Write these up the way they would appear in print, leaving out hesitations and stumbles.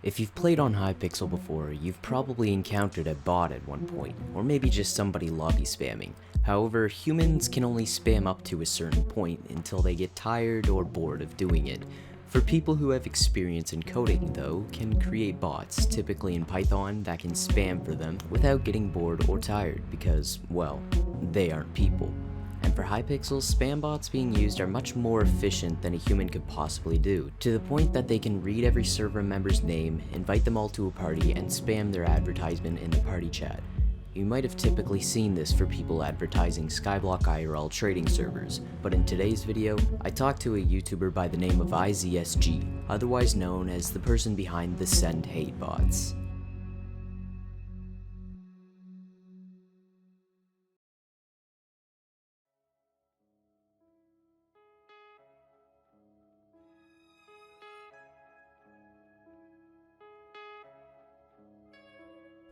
If you've played on Hypixel before, you've probably encountered a bot at one point, or maybe just somebody lobby spamming. However, humans can only spam up to a certain point until they get tired or bored of doing it. For people who have experience in coding, though, can create bots, typically in Python, that can spam for them without getting bored or tired because, well, they aren't people. And for Hypixel, spam bots being used are much more efficient than a human could possibly do, to the point that they can read every server member's name, invite them all to a party, and spam their advertisement in the party chat. You might have typically seen this for people advertising Skyblock IRL trading servers, but in today's video, I talked to a YouTuber by the name of iZSG, otherwise known as the person behind the Send Hate bots.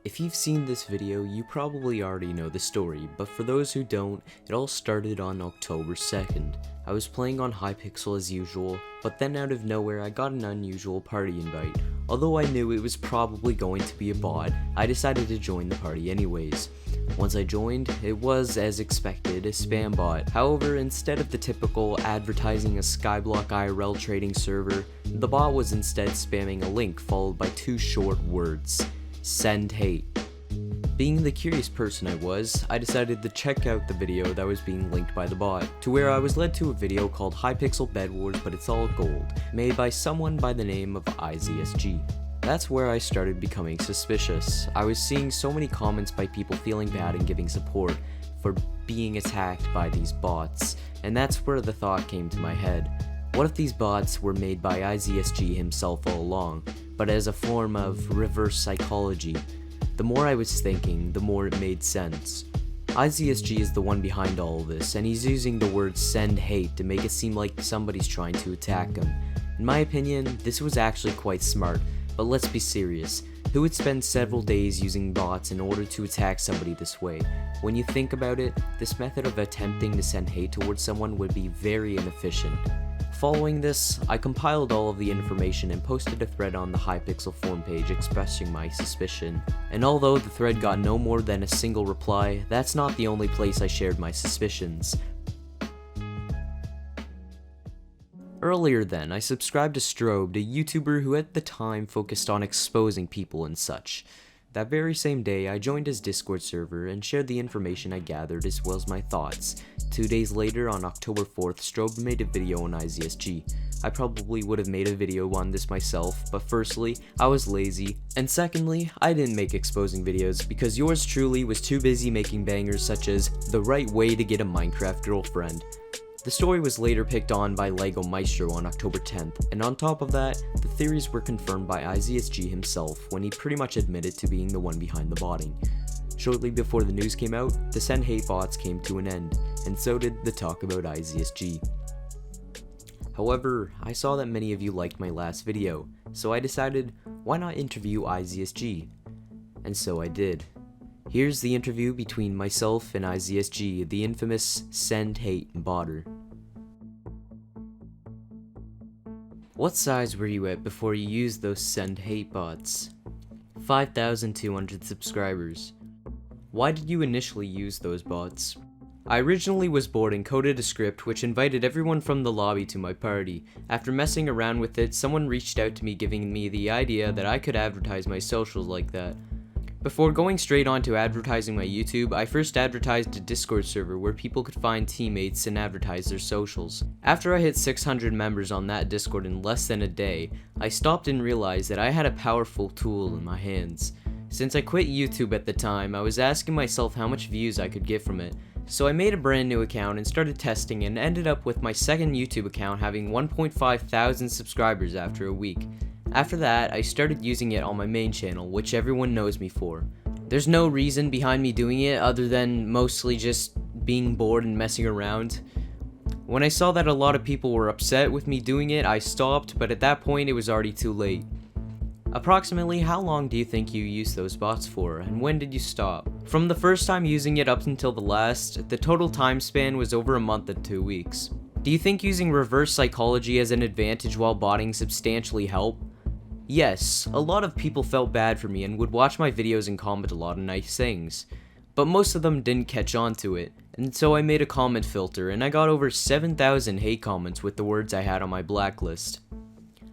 If you've seen this video, you probably already know the story, but for those who don't, it all started on October 2nd. I was playing on Hypixel as usual, but then out of nowhere I got an unusual party invite. Although I knew it was probably going to be a bot, I decided to join the party anyways. Once I joined, it was, as expected, a spam bot. However, instead of the typical advertising a Skyblock IRL trading server, the bot was instead spamming a link followed by two short words: Send Hate. Being the curious person I was, I decided to check out the video that was being linked by the bot, to where I was led to a video called Hypixel Bed Wars But It's All Gold, made by someone by the name of iZSG. That's where I started becoming suspicious. I was seeing so many comments by people feeling bad and giving support for being attacked by these bots, and that's where the thought came to my head. What if these bots were made by iZSG himself all along, but as a form of reverse psychology? The more I was thinking, the more it made sense. iZSG is the one behind all of this, and he's using the word send hate to make it seem like somebody's trying to attack him. In my opinion, this was actually quite smart, but let's be serious. Who would spend several days using bots in order to attack somebody this way? When you think about it, this method of attempting to send hate towards someone would be very inefficient. Following this, I compiled all of the information and posted a thread on the Hypixel forum page expressing my suspicion. And although the thread got no more than a single reply, that's not the only place I shared my suspicions. Earlier then, I subscribed to Strobed, a YouTuber who at the time focused on exposing people and such. That very same day, I joined his Discord server and shared the information I gathered as well as my thoughts. 2 days later, on October 4th, Strobe made a video on iZSG. I probably would have made a video on this myself, but firstly, I was lazy, and secondly, I didn't make exposing videos because yours truly was too busy making bangers such as the right way to get a Minecraft girlfriend. The story was later picked on by Lego Maestro on October 10th, and on top of that, the theories were confirmed by iZSG himself when he pretty much admitted to being the one behind the botting. Shortly before the news came out, the Send Hate bots came to an end, and so did the talk about iZSG. However, I saw that many of you liked my last video, so I decided, why not interview iZSG? And so I did. Here's the interview between myself and iZSG, the infamous Send Hate botter. What size were you at before you used those Send Hate bots? 5,200 subscribers. Why did you initially use those bots? I originally was bored and coded a script which invited everyone from the lobby to my party. After messing around with it, someone reached out to me giving me the idea that I could advertise my socials like that. Before going straight on to advertising my YouTube, I first advertised a Discord server where people could find teammates and advertise their socials. After I hit 600 members on that Discord in less than a day, I stopped and realized that I had a powerful tool in my hands. Since I quit YouTube at the time, I was asking myself how much views I could get from it. So I made a brand new account and started testing and ended up with my second YouTube account having 1.5 thousand subscribers after a week. After that, I started using it on my main channel, which everyone knows me for. There's no reason behind me doing it other than mostly just being bored and messing around. When I saw that a lot of people were upset with me doing it, I stopped, but at that point it was already too late. Approximately how long do you think you used those bots for, and when did you stop? From the first time using it up until the last, the total time span was over a month and 2 weeks. Do you think using reverse psychology as an advantage while botting substantially help? Yes, a lot of people felt bad for me and would watch my videos and comment a lot of nice things, but most of them didn't catch on to it, and so I made a comment filter and I got over 7,000 hate comments with the words I had on my blacklist.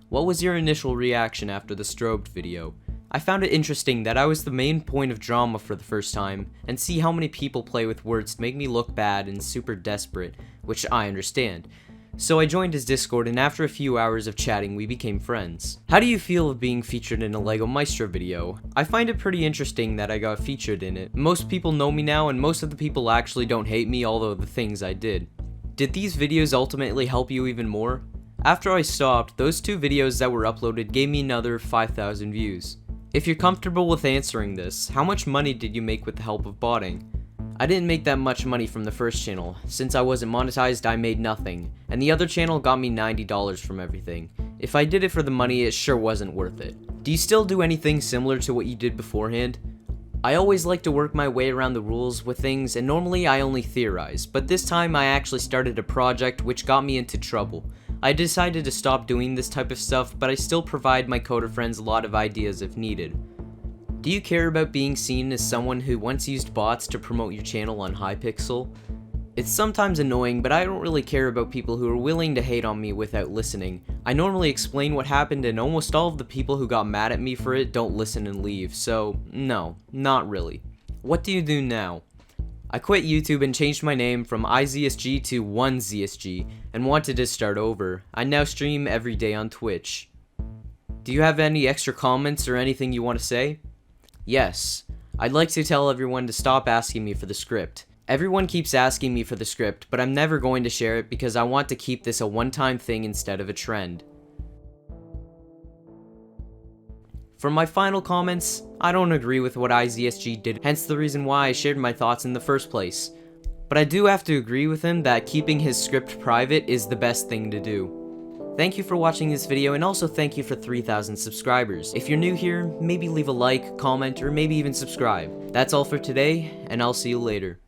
What was your initial reaction after the strobed video? I found it interesting that I was the main point of drama for the first time, and see how many people play with words to make me look bad and super desperate, which I understand. So I joined his Discord, and after a few hours of chatting, we became friends. How do you feel of being featured in a LEGO Maestro video? I find it pretty interesting that I got featured in it. Most people know me now, and most of the people actually don't hate me, although the things I did. Did these videos ultimately help you even more? After I stopped, those 2 videos that were uploaded gave me another 5,000 views. If you're comfortable with answering this, how much money did you make with the help of botting? I didn't make that much money from the first channel. Since I wasn't monetized, I made nothing, and the other channel got me $90 from everything. If I did it for the money, it sure wasn't worth it. Do you still do anything similar to what you did beforehand? I always like to work my way around the rules with things, and normally I only theorize, but this time I actually started a project which got me into trouble. I decided to stop doing this type of stuff, but I still provide my coder friends a lot of ideas if needed. Do you care about being seen as someone who once used bots to promote your channel on Hypixel? It's sometimes annoying, but I don't really care about people who are willing to hate on me without listening. I normally explain what happened, and almost all of the people who got mad at me for it don't listen and leave, so no, not really. What do you do now? I quit YouTube and changed my name from iZSG to 1ZSG and wanted to start over. I now stream every day on Twitch. Do you have any extra comments or anything you want to say? Yes, I'd like to tell everyone to stop asking me for the script. Everyone keeps asking me for the script, but I'm never going to share it because I want to keep this a one-time thing instead of a trend. For my final comments, I don't agree with what iZSG did, hence the reason why I shared my thoughts in the first place. But I do have to agree with him that keeping his script private is the best thing to do. Thank you for watching this video, and also thank you for 3,000 subscribers. If you're new here, maybe leave a like, comment, or maybe even subscribe. That's all for today, and I'll see you later.